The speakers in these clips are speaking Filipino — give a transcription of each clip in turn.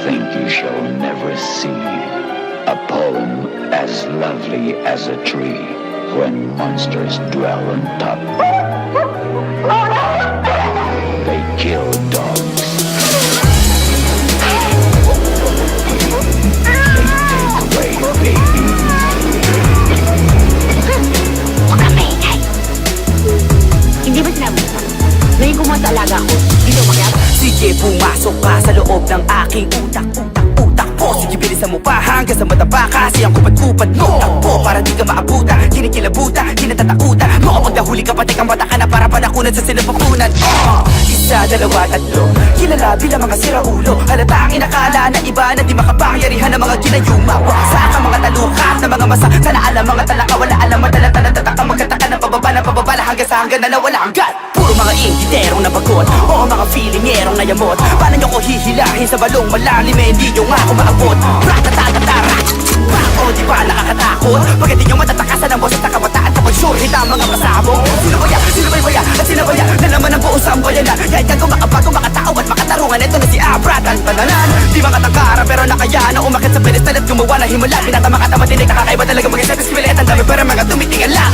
think you shall never see a poem as lovely as a tree when monsters dwell on top. They kill dogs. They take away babies. Huwag kang maingay. Hindi ba sinabi mo? Ngayon kumuha sa alaga ko, dito umakyat? Sige, pumasok ka sa loob ng aking utak po. Sige, bilisan mo pa hanggang sa mataba. Kasi ang kupad-kupad mo takbo para di ka maabuta, kinikilabuta, kinatatakuta. Mukhang pagdahuli ka pati kang mata ka na para panakunan sa sinapupunan. Isa, dalawa, tatlo, kilala bilang mga siraulo. Halata ang inakala na iba na di makapangyarihan ng mga ginayuma. Waksa ka mga talukat na mga masa. Sana alam mga talaka, wala alam, madala-tala, tataka, magkataka ng pababala hanggang sa hanggan na nawala hanggan. Puro mga ingiterong nabagot, o mga feelingerong nayamot. Paano nyo ko hihilahin sa balong malalim, eh hindi nyo nga ako maabot. Ratatatatarat, o di ba nakakatakot? Pagkat di nyo matatakasan ang boses na kabataan kapag sure hit ang mga pasabong. Sino ba yan? Sino ba yan? At sino ba yan? Na naman ang buong sambayanan. Kahit kang kumakabago, makatao at makatarungan. Ito na si Abrat ang pananan. Di makatangkara pero nakaya na umakit sa pedestal at gumawa na himala. Pinatamakata matinig, nakakaiba talaga mag-isip. Iskibilet ang dami pero mga tumitingan lang.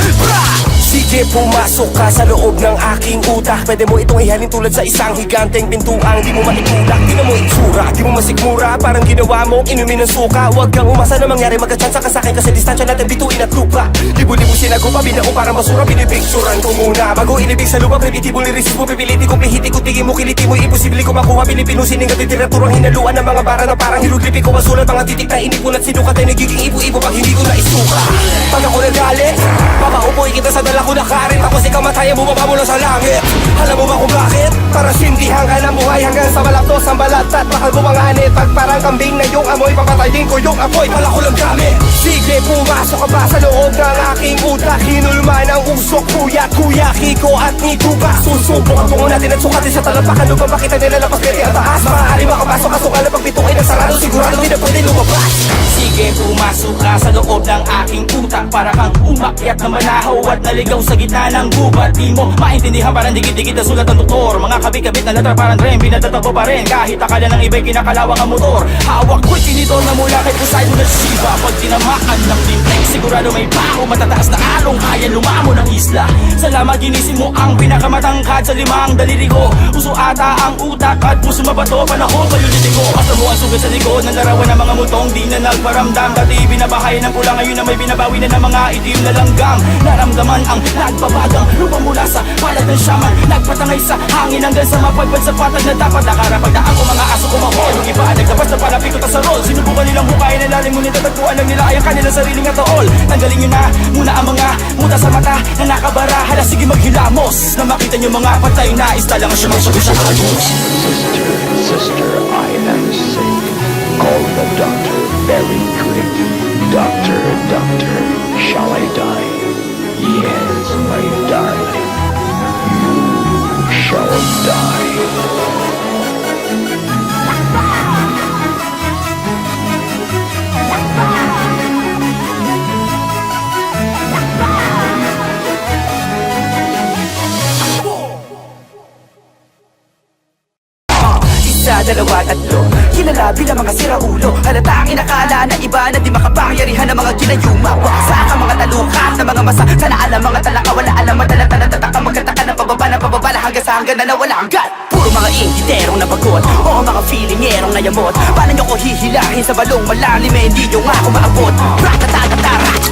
Sige, pumasok ka sa loob ng aking utak. Pwede mo itong ihalin tulad sa isang higanteng pintuang di mo maitulak. Di na mo itsura, di mo masikmura. Parang ginawa mong inumin ng suka. Huwag kang umasa na mangyari, magkachansa ka sa'kin. Kasi distansya natin bituin at lupa. Libu-libu sinagupa, binao parang basura. Pinipicturan ko muna bago inibig sa lupa. Previtibo lirisip mo, pipiliti ko, pihiti ko, tingin mo, kiliti mo. Imposible ko makuha, Pilipinusin ng literaturang hinaluan ng mga bara na parang hiruglipi ko. Masulat mga titik na inipon at sinukat ay nagiging ibu-ibo pag hindi ko na isuka. Pag ako nagalit, papaupoy kita sa dala ko na karin. Tapos ikaw mataya, bumaba mula sa langit. Alam mo ba kung bakit? Para sindihan ka ng buhay hanggang sa malaptos ang balat at bakal bumanganit. Pag parang kambing na yung amoy, papatayin ko yung apoy, pala ko lang gamit. Sige, pumasok ka ba sa loob ng aking utak? Hinulman ang usok, kuya, Kiko at ni Tuba. Susubok ang tungo natin at sukatin sa talampakan. Lupang makita nila lapas pwede ang taas. Maaari makapasok, kasukal na pagpitukin ng sarado. Sigurado di na pwede lumabas. Sige, pumasok ka sa loob ng aking utak. Para kang umakyat na manahaw at naligaw sa gitna ng gubat. Di mo maintindihan, parang dikit-dikit na sulat ng doktor. Mga kabit-kabit na letra parang tren, pinatatago pa rin. Kahit akala ng iba'y kinakalawang ang motor. Hawak ko'y tinidor na mula kay Poseidon at Shiva. Pag tinamaan ng tintek, sigurado may baho. Matataas na along, kaya lumamo ng isla. Salamat, ginising mo ang pinakamatangkad sa limang daliri ko. Puso ata ang utak at puso mabato. Panahon pa yung ko. Asa mo ang sugat sa likod ng larawan ng mga mutong di na nagparamdam. Dati binabahay ng pula, ngayon na may binabawi na ng mga itim na langgam. Naramdaman ang nagbabagang lupa mula sa palad ng shaman. Nagpatangay sa hangin hanggang sa mapagpad sa patag na dapat nakarapagdaan ko mga aso kumahol. Yung iba naglabas na palapikot sa rol. Sinubukan nilang hukayin na lalim, ngunit natagpuan lang nila ay ang kanilang sariling atool. Tanggalin nyo na muna ang mga muta sa mata na nakabara. Hala, sige maghilamos na makita nyo mga patay na isla lang siya masyadosyahalos. Sister, I am sick. Call the doctor very quick. Doctor, shall I die? Yes, my darling. You shall die. Isa, dalawa, tatlo, kilala bilang mga siraulo. Halata ang inakala na iba na di makapangyarihan ng mga ginayuma. Waksa ka mga talukat na mga masa. Sana alam mga talaka, wala alam, madala-tala, tataka, magkataka ng pababala hanggang sa hanggan na nawala hanggan. Puro mga ingiterong nabagot, o mga feelingerong nayamot. Paano nyo ko hihilahin sa balong malalim, eh hindi nyo nga ako maabot. Ratatatatarat,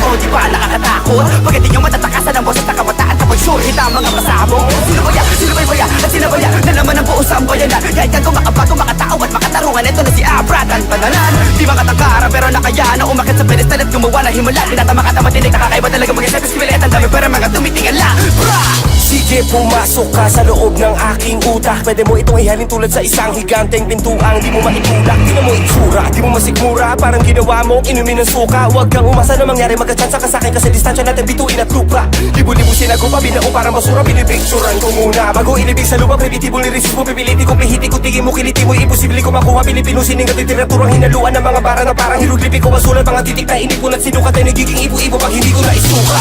o di ba nakakatakot? Pagkat di nyo matatakasan ang boses na kabataan kapag sure hit ang mga pasabong. Sino ba yan? Sino ba yan? At sino ba yan? Na naman ang buong sambayanan. Kahit kang kumakabago, makatao at makatarungan. Ito na si Abrat ang pananan. Di makatangkara pero nakaya na umakit sa pedestal at gumawa na himala. Pinatamakata matinig, nakakaiba talaga mag-isip. Iskibilet ang dami pero mga tumitingan lang. Sige, pumasok ka sa loob ng aking utak. Pwede mo itong ihalin tulad sa isang higanteng pintuang di mo maitulak. Di na mo itsura, di mo masikmura. Parang ginawa mong inumin ng suka. Huwag kang umasa na mangyari, magkachansa ka sa'kin. Kasi distansya natin bituin at lupa. Libu-libu sinagupa, binao parang basura. Pinipicturan ko muna bago inibig sa lupa. Previtibo lirisip mo, pipiliti ko, pihiti ko, tingin mo, kiliti mo. Imposible ko makuha, Pilipinusin ng literaturang hinaluan ng mga bara na parang hiruglipi ko. Masulat mga titik na inipon at sinukat ay nagiging ibu-ibo pag hindi ko na isuka.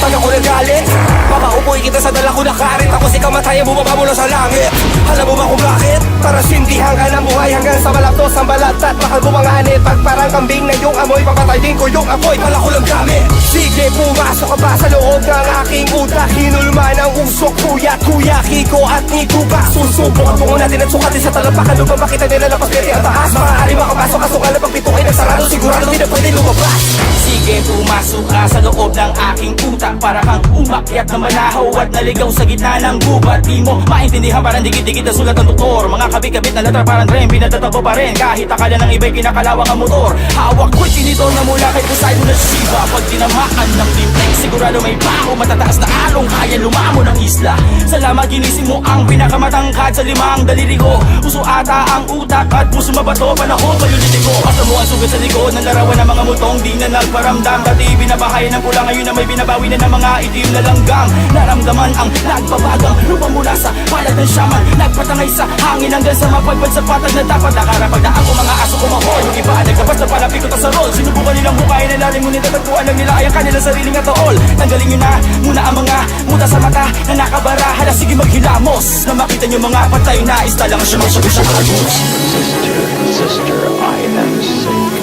Pag ako nagalit, papaupoy kita sa dala ko na karin. Tapos ikaw mataya, bumaba mula sa langit. Alam mo ba kung bakit? Para sindihan ka ng buhay hanggang sa malaptos ang balat at bakal bumanganit. Pag parang kambing na yung amoy, papatay din ko yung apoy, pala ko lang gamit. Sige, pumasok ka ba sa loob ng aking utak? Hinulman ang usok, kuya, Kiko at Nico ba? Susubok at tungo natin at sukatin sa talampakan. Lubang makita nila lapas pwede ang taas. Maaari makapasok, kaso nga lang pag pito ay nagsarado, sigurado di na pwede lumabas. Sige, pumasok ka sa loob ng aking utak. Para kang umakyat na manahaw at naligaw sa gitna ng gubat. Di mo maintindihan, parang dikit-dikit na sulat ng doktor. Mga kabit-kabit na letra parang tren, pinatatapo pa rin. Kahit akala ng iba'y kinakalawang ang motor. Hawak ko'y tinidor na mula kay Poseidon na Shiva. Pag tinamaan ng timpeng, sigurado may baho. Matataas na along, kaya lumamo ng isla. Salamat, ginising mo ang pinakamatangkad sa limang daliri ko. Puso ata ang utak at puso mabato. Panahon pa yung litig ko. Asa mo ang sugat sa likod ng larawan ng mga multong di na nagparamdam. Dati binabahay ng pula, ngayon na may binabawi na ng mga itim na langgam. Naramdaman ang nagbabagang lupa mula sa balat ng shaman. Nagpatangay sa hangin hanggang sa mapagpad sa patag na dapat nakarapagdaan ko mga aso kumahol. Yung iba nagkabas na palapit ko sa rol. Sinubukan nilang bukayin ang lalim, ngunit agad ko alam nila ay ang kanilang sariling atool. Tanggalin nyo na muna ang mga muta sa mata na nakabara. Hala, sige maghilamos na makita nyo mga patay na isla lang siya. Sister, I am sick.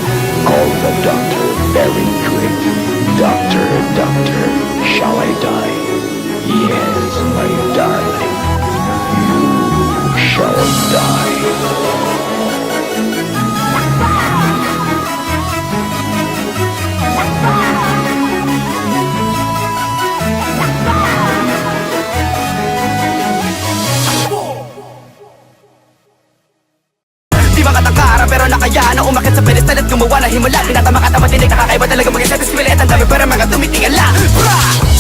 Call the doctor very quick. Doctor, shall I die? Yes, my darling. You shall die. Di ba katangkara pero nakaya na umakit sa pedestal at gumawa na himala. Pinatama ka matinig, nakakaiba talaga mag-isip. Espilet ang dami para mga tumitingala. Bra!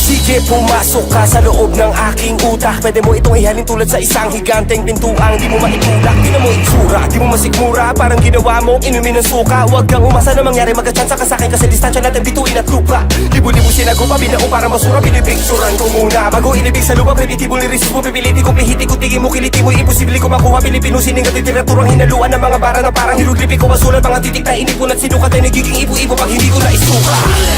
Sige, pumasok ka sa loob ng aking utak. Pwede mo itong ihalin tulad sa isang higanteng pintuang di mo maitulak. Di na mo itsura, di mo masikmura. Parang ginawa mo, inumin ng suka. Huwag kang umasa na mangyari, magkachansa ka sa'kin. Kasi distansya natin bituin at lupa. Libu-libu sinagupa, binao para masura. Pinipicturan ko muna bago inibig sa lupa. Primitibo liris mo, pipiliti ko, pihiti ko, tingin mo, kiliti mo. Imposible ko makuha, Pilipinusin ng literaturang hinaluan ng mga bara na parang hieroglipi ko. Masulat mga titik na inipon at sinukat ay nagiging ibo-ibo pag hindi ko na isuka.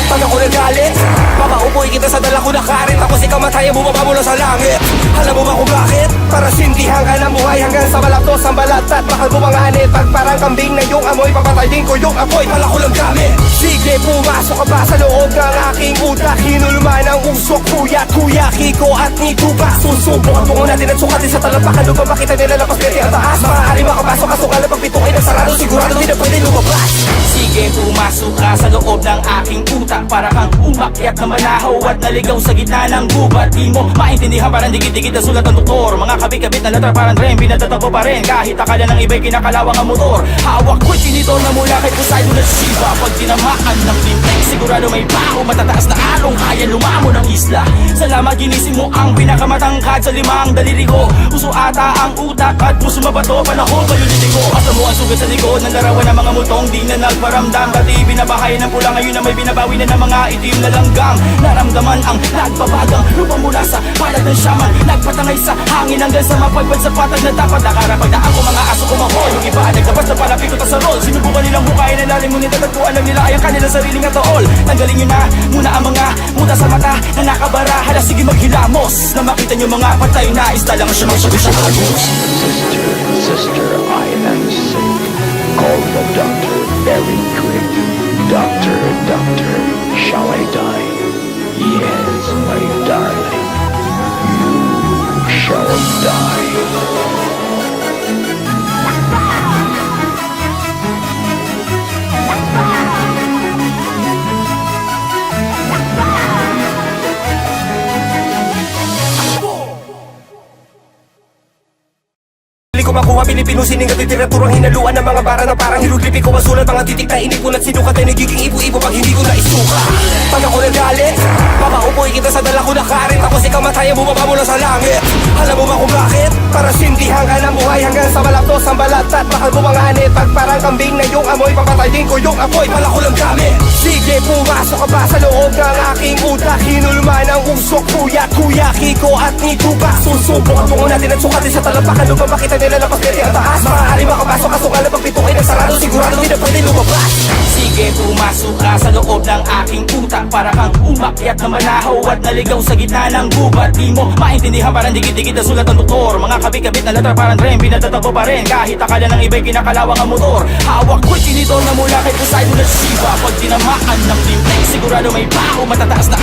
Pag ako nagalit, papaupoy kita sa dala ko na karit. Tapos ikaw mataya, bumaba mula sa langit. Alam mo ba kung bakit? Para sindihan ka ng buhay hanggang sa malapdos ang balat at bakal bumanganit. Pag parang kambing na yung amoy, papatay din ko yung apoy, pala ko lang gamit. Sige, pumasok ka ba sa loob ng aking utak? Hinulman ang usok, kuya, Kiko at Nico ba? Susubok at tungo natin at sukatin sa talampakan. Lubang makita nila lapas pwede ang taas. Maaari makapasok, kaso nga lang pag pito ay nagsarado, sigurado di na pwede lumabas. Sige, pumasok ka sa loob ng aking utak. Para kang umakyat na manahaw at naligaw sa gitna ng gubat. Di mo maintindihan, parang dikit-dikit na sulat ng doktor. Mga kabit-kabit na letra parang tren, pinatatapo pa rin. Kahit akala ng iba'y kinakalawang ang motor. Hawak ko'y tinidor na mula kay Poseidon na Shiva. Pag tinamaan ng timpeng, sigurado may baho. Matataas na along, kaya lumamo ng isla. Salamat, ginising mo ang pinakamatangkad sa limang daliri ko. Puso ata ang utak at puso mabato. Panahon pa yung litig ko. Asa mo ang sugat sa likod ng larawan ng mga multong di na nagparamdam. Dati binabahay ng pula, ngayon na may binabawi na ng mga itim na langgam. Naramdaman ang nagbabagang lupa mula sa balat ng shaman. Nagpatangay sa hangin hanggang sa mapagpad sa patag na dapat nakarapagdaan ko mga aso kumahol. Yung iba nagkabas na palapit ko sa rol. Sinubukan nilang bukayin ang lalim, ngunit agad ko alam nila ay ang kanilang sariling atool. Tanggalin nyo na muna ang mga muta sa mata na nakabara. Hala, sige maghilamos na makita nyo mga patay na isla lang siya. Sister, I am sick. Call the doctor very quick. Doctor, shall I die? Yes, my darling. You shall die. Ko makuha, Pilipinusin ng literaturang hinaluan ng mga bara na parang hieroglipi ko. Masulat mga titik na inipon at sinukat ay nagiging ibo-ibo pag hindi ko na isuka. Pag ako nagalit, papaupoy kita sa dala ko na karit. Tapos ikaw mataya, bumaba mula sa langit. Alam mo ba kung bakit? Para sindihan ka ng buhay hanggang sa malapdos ang balat at bakal bumanganit. Pag parang kambing na yung amoy, papatay din ko yung apoy, pala ko lang gamit. Sige, pumasok ka ba sa loob ng aking utak? Hinulman ang usok, kuya, Kiko at Nico ba? Susubok at tungo natin at sukatin sa talampakan. Lubang makita nila lapas pwede ang taas. Maaari makapasok, kaso nga lang pag pito ay nagsarado, sigurado di na pwede lumabas. Sige, pumasok ka sa loob ng aking utak. bata, para kang umakyat na manahaw at naligaw sa gitna ng gubat. Di mo maintindihan, parang dikit-dikit na sulat ng doktor. Mga kabit-kabit na letra parang tren, pinatatapo pa rin kahit akala ng iba'y kinakalawang ang motor. Hawak ko'y tinidor na mula kay Poseidon at Shiva. Pag tinamaan ng timplay, sigurado may bao matataas na